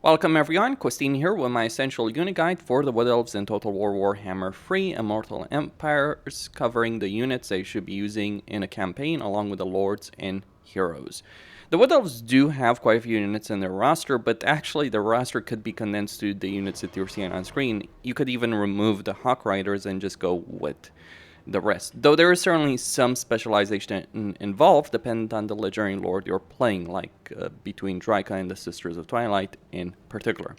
Welcome everyone, Christine here with my essential unit guide for the Wood Elves in Total War Warhammer 3 Immortal Empires, covering the units they should be using in a campaign along with the Lords and Heroes. The Wood Elves do have quite a few units in their roster, but actually the roster could be condensed to the units that you're seeing on screen. You could even remove the Hawk Riders and just go with the rest. Though there is certainly some specialization involved, depending on the legendary lord you're playing, like between Draika and the Sisters of Twilight in particular.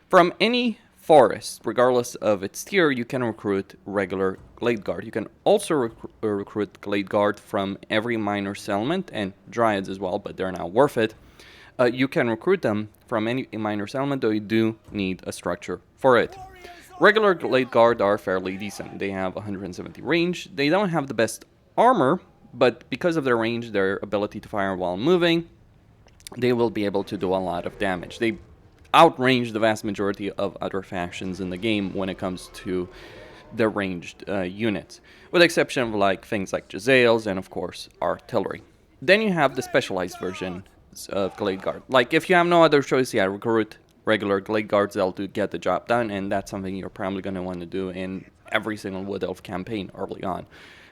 From any forest, regardless of its tier, you can recruit regular Glade Guard. You can also recruit Glade Guard from every minor settlement, and Dryads as well, but they're not worth it. You can recruit them from any minor settlement, though you do need a structure for it. Regular Glade Guard are fairly decent. They have 170 range. They don't have the best armor, but because of their range, their ability to fire while moving, they will be able to do a lot of damage. They outrange the vast majority of other factions in the game when it comes to the ranged units, with the exception of things like Jezzails and of course artillery. Then you have the specialized version of Glade Guard. Like if you have no other choice, yeah, recruit regular Glade Guards. They'll get the job done, and that's something you're probably going to want to do in every single Wood Elf campaign early on.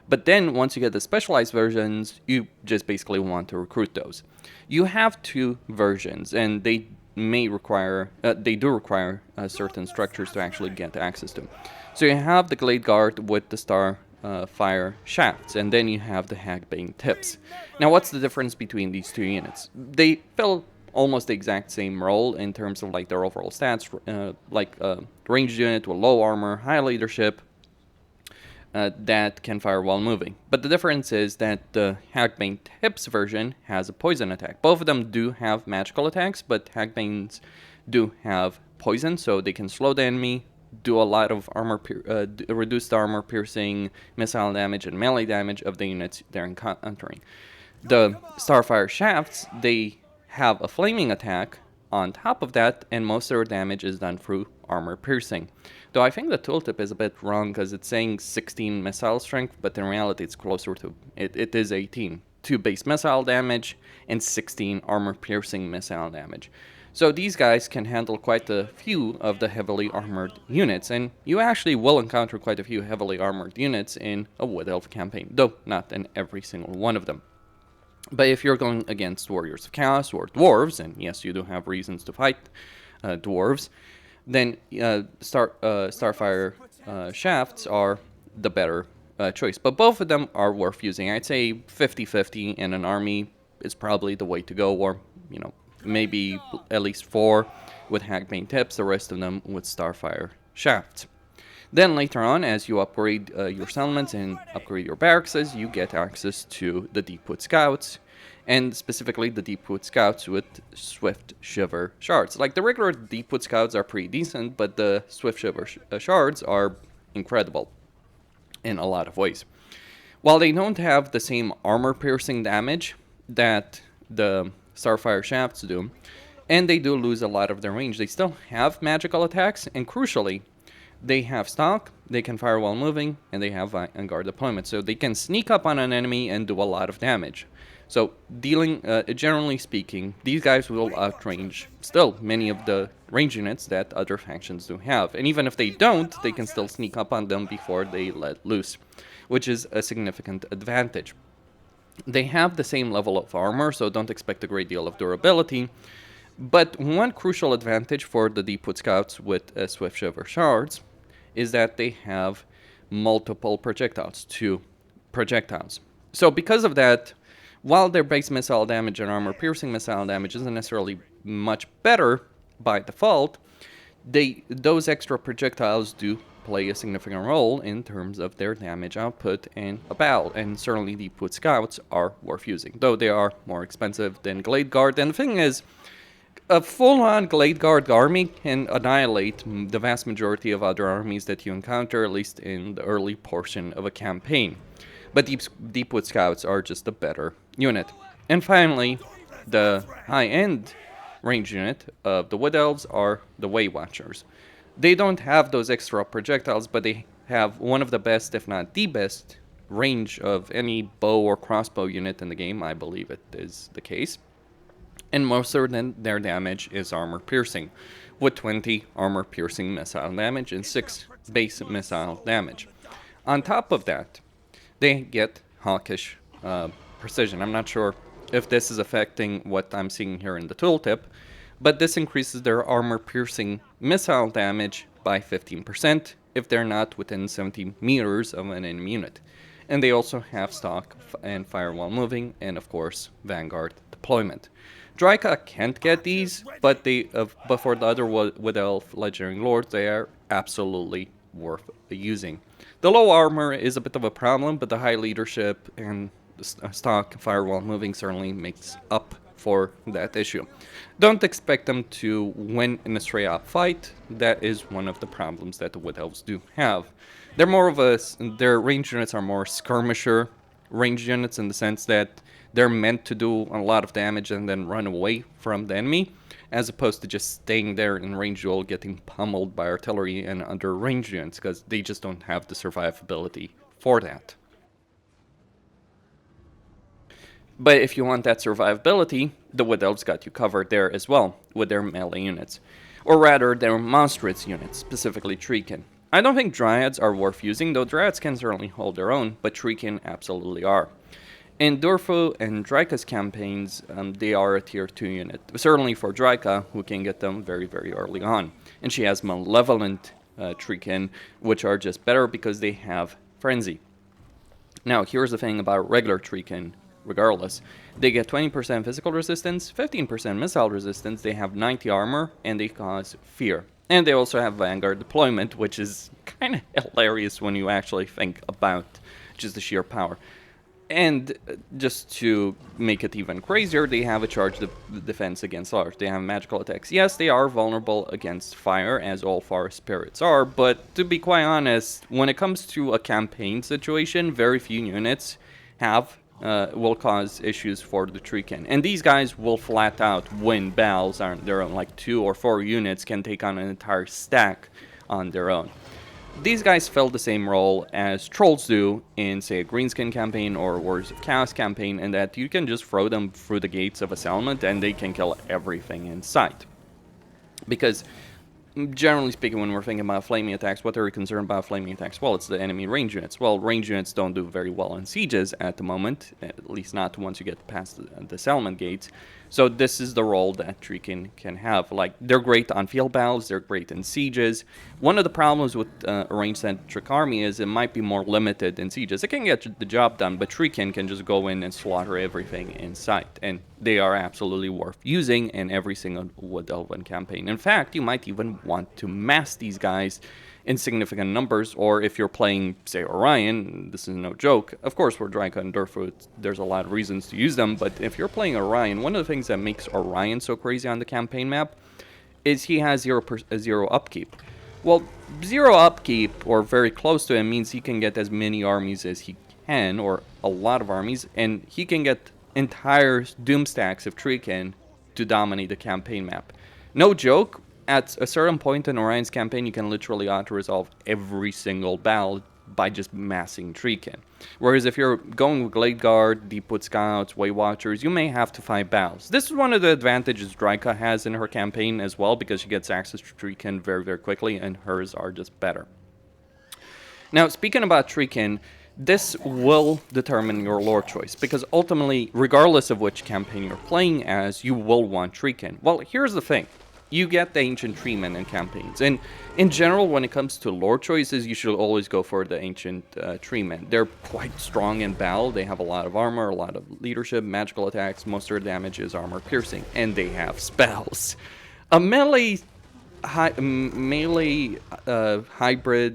But then once you get the specialized versions, you just basically want to recruit those. You have two versions, and they do require certain structures to actually get access to. So you have the Glade Guard with the Starfire shafts, and then you have the Hagbane tips. Now what's the difference between these two units? They fill almost the exact same role in terms of their overall stats, ranged unit with low armor, high leadership, that can fire while moving. But the difference is that the Hagbane Tips version has a poison attack. Both of them do have magical attacks, but Hagbanes do have poison, so they can slow the enemy, do a lot of reduce the armor piercing, missile damage, and melee damage of the units they're encountering. The Starfire Shafts, they have a flaming attack on top of that, and most of their damage is done through armor piercing. Though I think the tooltip is a bit wrong because it's saying 16 missile strength, but in reality it's closer to, it is 18. 2 base missile damage and 16 armor piercing missile damage. So these guys can handle quite a few of the heavily armored units, and you actually will encounter quite a few heavily armored units in a Wood Elf campaign, though not in every single one of them. But if you're going against Warriors of Chaos or Dwarves, and yes, you do have reasons to fight Dwarves, then Starfire Shafts are the better choice. But both of them are worth using. I'd say 50-50 in an army is probably the way to go, or, maybe at least 4 with Hagbane Tips, the rest of them with Starfire Shafts. Then later on, as you upgrade your settlements and upgrade your barracks, you get access to the Deepwood Scouts, and specifically the Deepwood Scouts with Swift Shiver Shards. Like the regular Deepwood Scouts are pretty decent, but the Swift Shiver Shards are incredible in a lot of ways. While they don't have the same armor piercing damage that the Starfire Shafts do, and they do lose a lot of their range, they still have magical attacks, and crucially, they have stock, they can fire while moving, and they have Vanguard deployment. So they can sneak up on an enemy and do a lot of damage. So generally speaking, these guys will outrange still many of the range units that other factions do have. And even if they don't, they can still sneak up on them before they let loose, which is a significant advantage. They have the same level of armor, so don't expect a great deal of durability. But one crucial advantage for the Deepwood Scouts with Swift Shiver Shards is that they have multiple projectiles, 2 projectiles. So because of that, while their base missile damage and armor piercing missile damage isn't necessarily much better by default, those extra projectiles do play a significant role in terms of their damage output in a battle, and certainly Deepwood Scouts are worth using, though they are more expensive than Glade Guard. And the thing is, a full-on Glade Guard army can annihilate the vast majority of other armies that you encounter, at least in the early portion of a campaign. But Deepwood Scouts are just a better unit. And finally, the high-end range unit of the Wood Elves are the Way Watchers. They don't have those extra projectiles, but they have one of the best, if not the best, range of any bow or crossbow unit in the game. I believe it is the case. and most of their damage is armor piercing, with 20 armor piercing missile damage and 6 base missile damage. On top of that, they get hawkish precision. I'm not sure if this is affecting what I'm seeing here in the tooltip, but this increases their armor piercing missile damage by 15% if they're not within 70 meters of an enemy unit. And they also have stock and firewall moving, and of course Vanguard deployment. Draika can't get these, but for the other Wood Elf Legendary Lords, they are absolutely worth using. The low armor is a bit of a problem, but the high leadership and stock firewall moving certainly makes up for that issue. Don't expect them to win in a straight up fight. That is one of the problems that the Wood Elves do have. They're more of their range units are more skirmisher range units in the sense that they're meant to do a lot of damage and then run away from the enemy, as opposed to just staying there in range duel getting pummeled by artillery and other range units, because they just don't have the survivability for that. But if you want that survivability, the Wood Elves got you covered there as well, with their melee units. Or rather, their monstrous units, specifically Treekin. I don't think Dryads are worth using, though Dryads can certainly hold their own, but Treekin absolutely are. In Durfu and Draika's campaigns, they are a tier 2 unit. Certainly for Draika, who can get them very, very early on. And she has Malevolent Treekin, which are just better because they have Frenzy. Now, here's the thing about regular Treekin. Regardless, they get 20% physical resistance, 15% missile resistance, they have 90 armor, and they cause fear. And they also have Vanguard deployment, which is kind of hilarious when you actually think about just the sheer power. And just to make it even crazier, they have a charged defense against ours. They have magical attacks. Yes, they are vulnerable against fire, as all forest spirits are, but to be quite honest, when it comes to a campaign situation, very few units will cause issues for the Treekin. And these guys will flat out win battles on their own. Like 2 or 4 units can take on an entire stack on their own. These guys fill the same role as trolls do in, say, a Greenskin campaign or Warriors of Chaos campaign, in that you can just throw them through the gates of a settlement and they can kill everything in sight. Because generally speaking, when we're thinking about flaming attacks, what are we concerned about flaming attacks? Well, it's the enemy range units. Well, range units don't do very well in sieges at the moment, at least not once you get past the settlement gates. So this is the role that Treekin can have. Like, they're great on field battles, they're great in sieges. One of the problems with a range-centric army is it might be more limited in sieges. It can get the job done, but Treekin can just go in and slaughter everything in sight. And they are absolutely worth using in every single Wood Elven campaign. In fact, you might even want to mass these guys in significant numbers, or if you're playing, say, Orion, this is no joke. Of course, for Draika and Durfu, there's a lot of reasons to use them, but if you're playing Orion, one of the things that makes Orion so crazy on the campaign map is he has zero upkeep. Well, 0 upkeep, or very close to him, means he can get as many armies as he can, or a lot of armies, and he can get entire doom stacks of Treekin to dominate the campaign map. No joke, at a certain point in Orion's campaign, you can literally auto-resolve every single battle by just massing Treekin. Whereas if you're going with Glade Guard, Deepwood Scouts, Way Watchers, you may have to fight battles. This is one of the advantages Draika has in her campaign as well, because she gets access to Treekin very, very quickly, and hers are just better. Now, speaking about Treekin, this will determine your lore choice, because ultimately, regardless of which campaign you're playing as, you will want Treekin. Well, here's the thing. You get the Ancient Treemen in campaigns, and in general, when it comes to lore choices, you should always go for the Ancient Treemen. They're quite strong in battle, they have a lot of armor, a lot of leadership, magical attacks, most of their damage is armor piercing, and they have spells. A melee hybrid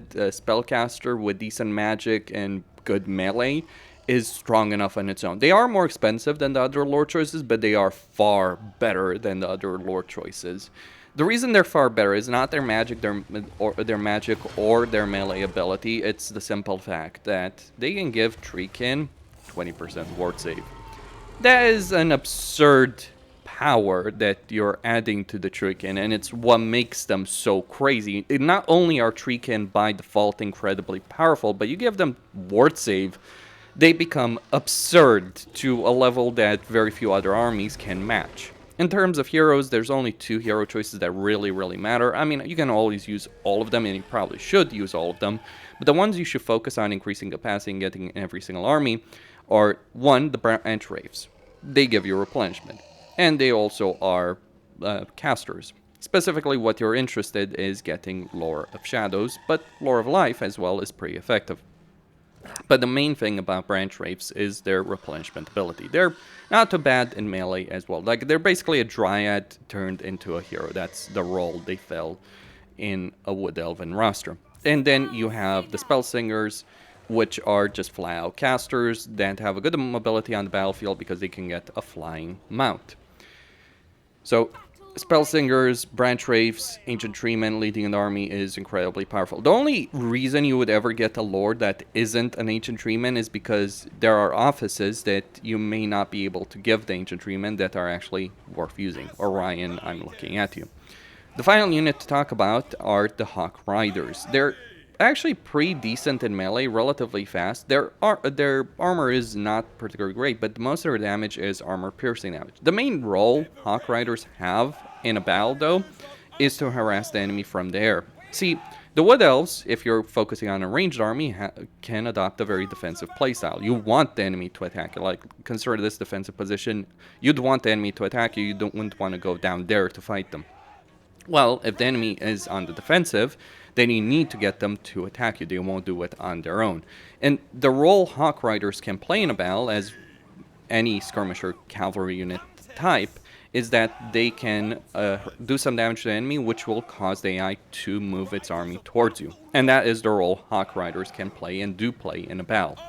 spellcaster with decent magic and good melee is strong enough on its own. They are more expensive than the other lore choices, but they are far better than the other lore choices. The reason they're far better is not their magic, or their melee ability. It's the simple fact that they can give Treekin 20% ward save. That is an absurd power that you're adding to the Treekin, and it's what makes them so crazy. Not only are Treekin by default incredibly powerful, but you give them ward save, they become absurd to a level that very few other armies can match. In terms of heroes, there's only 2 hero choices that really matter. I mean, you can always use all of them, and you probably should use all of them, but the ones you should focus on increasing capacity and getting in every single army are, 1, the branch wraiths. They give you replenishment, and they also are casters. Specifically, what you're interested is getting Lore of Shadows, but Lore of Life as well is pretty effective. But the main thing about branch wraiths is their replenishment ability. They're not too bad in melee as well. Like, they're basically a dryad turned into a hero. That's the role they fill in a Wood Elven roster. And then you have the spell singers, which are just fly-out casters that have a good mobility on the battlefield because they can get a flying mount. So, spell singers, branch wraiths, ancient treemen leading an army is incredibly powerful. The only reason you would ever get a lord that isn't an ancient treeman is because there are offices that you may not be able to give the ancient treemen that are actually worth using. Orion, I'm looking at you. The final unit to talk about are the Hawk Riders. They're actually pretty decent in melee, relatively fast. Their armor is not particularly great, but most of their damage is armor piercing damage. The main role Hawk Riders have in a battle, though, is to harass the enemy from the air. See, the Wood Elves, if you're focusing on a ranged army, can adopt a very defensive playstyle. You want the enemy to attack you. Like, consider this defensive position. You'd want the enemy to attack you. You wouldn't want to go down there to fight them. Well, if the enemy is on the defensive, then you need to get them to attack you. They won't do it on their own. And the role Hawk Riders can play in a battle, as any skirmisher cavalry unit type, is that they can do some damage to the enemy, which will cause the AI to move its army towards you. And that is the role Hawk Riders can play and do play in a battle.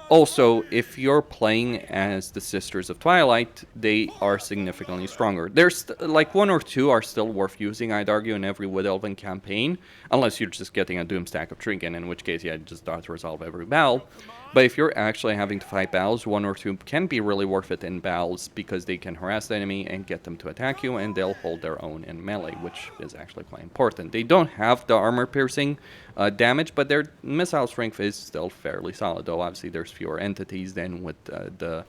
Also, if you're playing as the Sisters of Twilight, they are significantly stronger. There's like 1 or 2 are still worth using, I'd argue, in every Wood Elven campaign, unless you're just getting a Doomstack of Trinket, in which case, yeah, just dot to resolve every battle. But if you're actually having to fight battles, 1 or 2 can be really worth it in battles because they can harass the enemy and get them to attack you, and they'll hold their own in melee, which is actually quite important. They don't have the armor-piercing damage, but their missile strength is still fairly solid, though obviously there's fewer entities than with the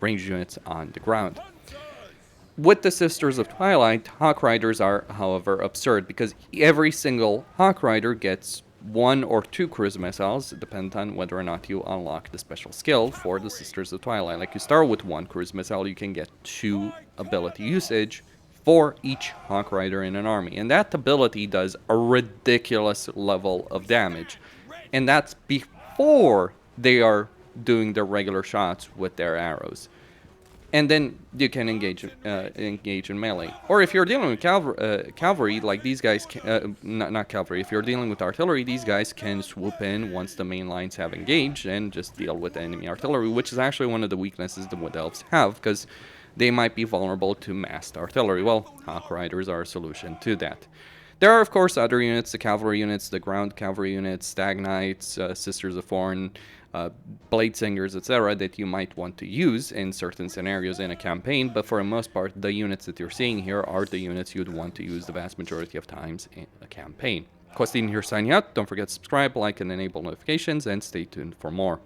ranged units on the ground. With the Sisters of Twilight, Hawk Riders are, however, absurd, because every single Hawk Rider gets 1 or 2 cruise missiles, depending on whether or not you unlock the special skill for the Sisters of Twilight. Like, you start with 1 cruise missile, you can get 2 ability usage for each Hawk Rider in an army. And that ability does a ridiculous level of damage. And that's before they are doing their regular shots with their arrows. And then you can engage in melee. Or if you're dealing with cavalry, like these guys, not cavalry, if you're dealing with artillery, these guys can swoop in once the main lines have engaged and just deal with enemy artillery, which is actually one of the weaknesses the Wood Elves have, because they might be vulnerable to massed artillery. Well, Hawk Riders are a solution to that. There are, of course, other units, the cavalry units, the ground cavalry units, Stag Knights, Sisters of Thorn, Blade Singers, etc., that you might want to use in certain scenarios in a campaign, but for the most part, the units that you're seeing here are the units you'd want to use the vast majority of times in a campaign. Costin here signing out. Don't forget to subscribe, like, and enable notifications, and stay tuned for more.